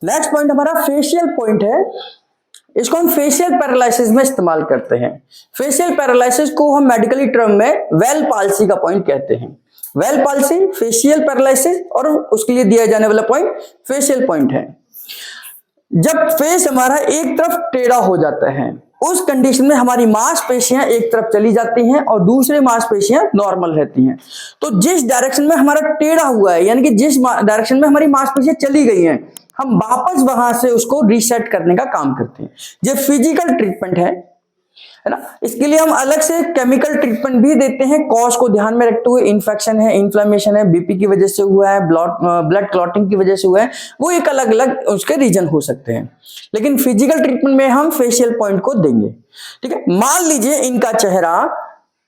Next point हमारा facial point है। इसको हम फेशियल पैरालिसिस में इस्तेमाल करते हैं। फेशियल पैरालिसिस को हम मेडिकली टर्म में वेल पाल्सी का पॉइंट कहते हैं। वेल पाल्सी, फेशियल पैरालिसिस और उसके लिए दिया जाने वाला पॉइंट फेशियल पॉइंट है। जब फेस हमारा एक तरफ टेढ़ा हो जाता है, उस कंडीशन में हमारी मांसपेशियां एक तरफ चली जाती हैं और दूसरी मांसपेशियां नॉर्मल रहती हैं। तो जिस डायरेक्शन में हमारा टेढ़ा हुआ है, यानी कि जिस डायरेक्शन में हमारी मांसपेशियां चली गई हैं, हम वापस वहां से उसको रीसेट करने का काम करते हैं। ये फिजिकल ट्रीटमेंट है ना। इसके लिए हम अलग से केमिकल ट्रीटमेंट भी देते हैं, कॉज को ध्यान में रखते हुए। इन्फेक्शन है, इन्फ्लेमेशन है, बीपी की वजह से हुआ है, ब्लड क्लॉटिंग की वजह से हुआ है, वो एक अलग अलग उसके रीजन हो सकते हैं। लेकिन फिजिकल ट्रीटमेंट में हम फेशियल पॉइंट को देंगे। ठीक है, मान लीजिए इनका चेहरा,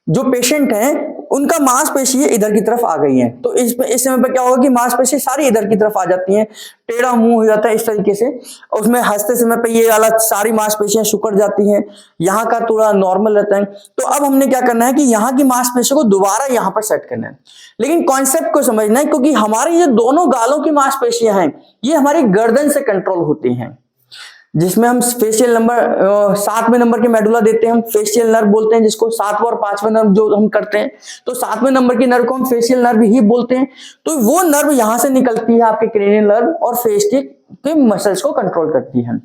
जो पेशेंट हैं उनका मांसपेशी इधर की तरफ आ गई है, तो इस समय पर क्या होगा कि मांसपेशी सारी इधर की तरफ आ जाती हैं, टेढ़ा मुंह हो जाता है इस तरीके से। उसमें हंसते समय पे ये वाला सारी मांसपेशियां सिकुड़ जाती हैं, यहाँ का थोड़ा नॉर्मल रहता है। तो अब हमने क्या करना है कि यहाँ की मांसपेशियों को दोबारा यहाँ पर सेट करना है। लेकिन कॉन्सेप्ट को समझना है, क्योंकि हमारी ये दोनों गालों की मांसपेशियां हैं, ये हमारी गर्दन से कंट्रोल होती हैं, जिसमें हम फेशियल नंबर 7वें नंबर के मेडुला देते हैं, हम फेशियल नर्व बोलते हैं जिसको। 7वां और 5वां नर्व जो हम करते हैं, तो 7वें नंबर की नर्व को हम फेशियल नर्व ही बोलते हैं। तो वो नर्व यहां से निकलती है आपके क्रेनियल नर्व और फेस के मसल्स को कंट्रोल करती है।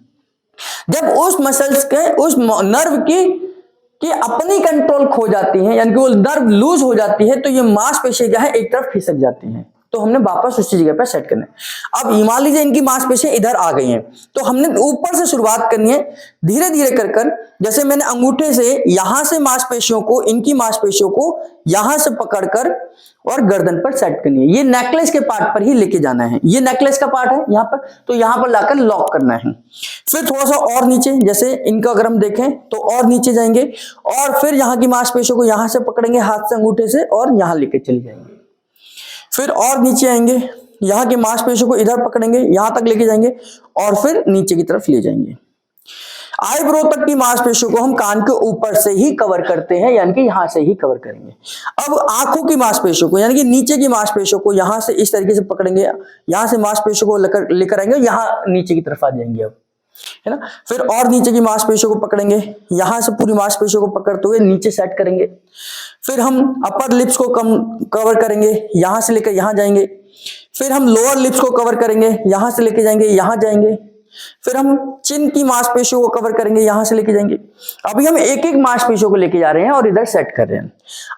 जब उस मसल्स के, उस नर्व की अपनी कंट्रोल खो जाती है, यानी कि वो नर्व लूज हो जाती है, तो ये मांसपेशी क्या है, एक तरफ खिसक जाती है। तो हमने वापस उसी जगह पर सेट करना है। अब मान लीजिए इनकी मांसपेशियां इधर आ गई हैं, तो हमने ऊपर से शुरुआत करनी है, धीरे धीरे कर कर। जैसे मैंने अंगूठे से यहां से मांसपेशियों को, इनकी मांसपेशियों को यहां से पकड़कर और गर्दन पर सेट करनी है। ये नेकलेस के पार्ट पर ही लेके जाना है, ये नेकलेस का पार्ट है यहाँ पर, तो यहां पर लाकर लॉक करना है। फिर थोड़ा सा और नीचे, जैसे इनका अगर हम देखें तो और नीचे जाएंगे, और फिर यहाँ की मांसपेशियों को यहां से पकड़ेंगे हाथ से, अंगूठे से, और यहां लेके चले जाएंगे। फिर और नीचे आएंगे, यहां की मांसपेशियों को इधर पकड़ेंगे, यहां तक लेके जाएंगे, और फिर नीचे की तरफ ले जाएंगे। आईब्रो तक की मांसपेशियों को हम कान के ऊपर से ही कवर करते हैं, यानी कि यहां से ही कवर करेंगे। अब आंखों की मांसपेशियों को, यानी कि नीचे की मांसपेशियों को यहां से इस तरीके से पकड़ेंगे, यहां से मांसपेशियों को लेकर आएंगे, यहां नीचे की तरफ आ जाएंगे अब, है ना। फिर और नीचे की मांसपेशियों को पकड़ेंगे, यहां से पूरी मांसपेशियों को पकड़ते हुए नीचे सेट करेंगे। फिर हम अपर लिप्स को कवर करेंगे, यहां से लेकर यहां जाएंगे। फिर हम लोअर लिप्स को कवर करेंगे, यहां से लेके जाएंगे, यहां जाएंगे। फिर हम चिन की मांसपेशियों को कवर करेंगे, यहां से लेके जाएंगे। अभी हम एक एक मांसपेशियों को लेके जा रहे हैं और इधर सेट कर रहे हैं।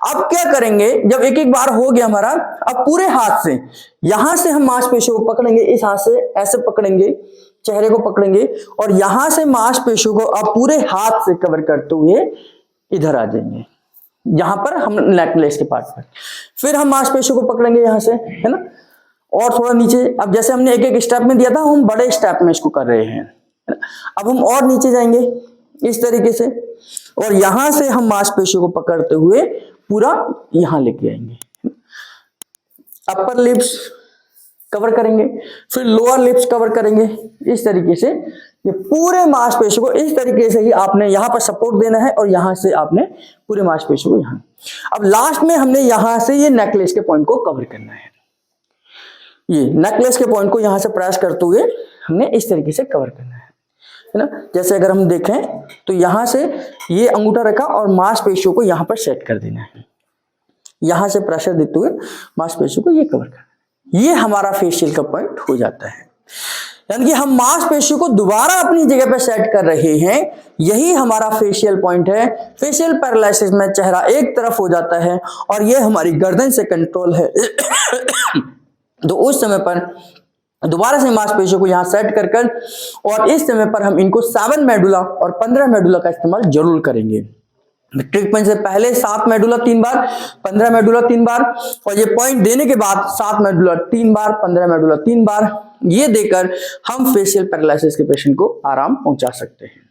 अब क्या करेंगे, जब एक एक बार हो गया हमारा, अब पूरे हाथ से, यहां से हम मांसपेशियों को पकड़ेंगे, इस हाथ से ऐसे पकड़ेंगे, चेहरे को पकड़ेंगे, और यहां से मांसपेशियों को अब पूरे हाथ से कवर करते हुए इधर आ जाएंगे, यहां पर हम नेकलेस के पार्ट पर। फिर हम मांसपेशियों को पकड़ेंगे यहां से, है ना, और थोड़ा नीचे। अब जैसे हमने एक एक स्टेप में दिया था, हम बड़े स्टेप में इसको कर रहे हैं। अब हम और नीचे जाएंगे इस तरीके से, और यहां से हम मांसपेशियों को पकड़ते हुए पूरा यहां लेके आएंगे। अपर लिप्स कवर करेंगे, फिर लोअर लिप्स कवर करेंगे, इस तरीके से ये पूरे मांसपेशियों को इस तरीके से ही आपने यहां पर सपोर्ट देना है, और यहां से आपने पूरे मांसपेशियों को यहां। अब लास्ट में हमने यहां से ये नेकलेस के पॉइंट को कवर करना है। ये नेकलेस के पॉइंट को यहां से प्रेस करते हुए हमने इस तरीके से कवर करना है ना। जैसे अगर हम देखें तो यहां से ये अंगूठा रखा और मांसपेशियों को यहां पर सेट कर देना है, यहां से प्रेशर देते हुए मांसपेशियों को ये कवर करना है। ये हमारा फेशियल का पॉइंट हो जाता है, यानी कि हम मांसपेशियों को दोबारा अपनी जगह पर सेट कर रहे हैं। यही हमारा फेशियल पॉइंट है। फेशियल पैरालिसिस में चेहरा एक तरफ हो जाता है और ये हमारी गर्दन से कंट्रोल है। तो उस समय पर दोबारा से मांसपेशियों को यहां सेट कर और इस समय पर हम इनको 7 मेडुला और 15 मेडुला का इस्तेमाल जरूर करेंगे। ट्रीटमेंट से पहले 7 मेडुला 3 बार, 15 मेडुला 3 बार, और ये पॉइंट देने के बाद 7 मेडुला 3 बार, 15 मेडुला 3 बार, ये देकर हम फेशियल पैरालिसिस के पेशेंट को आराम पहुंचा सकते हैं।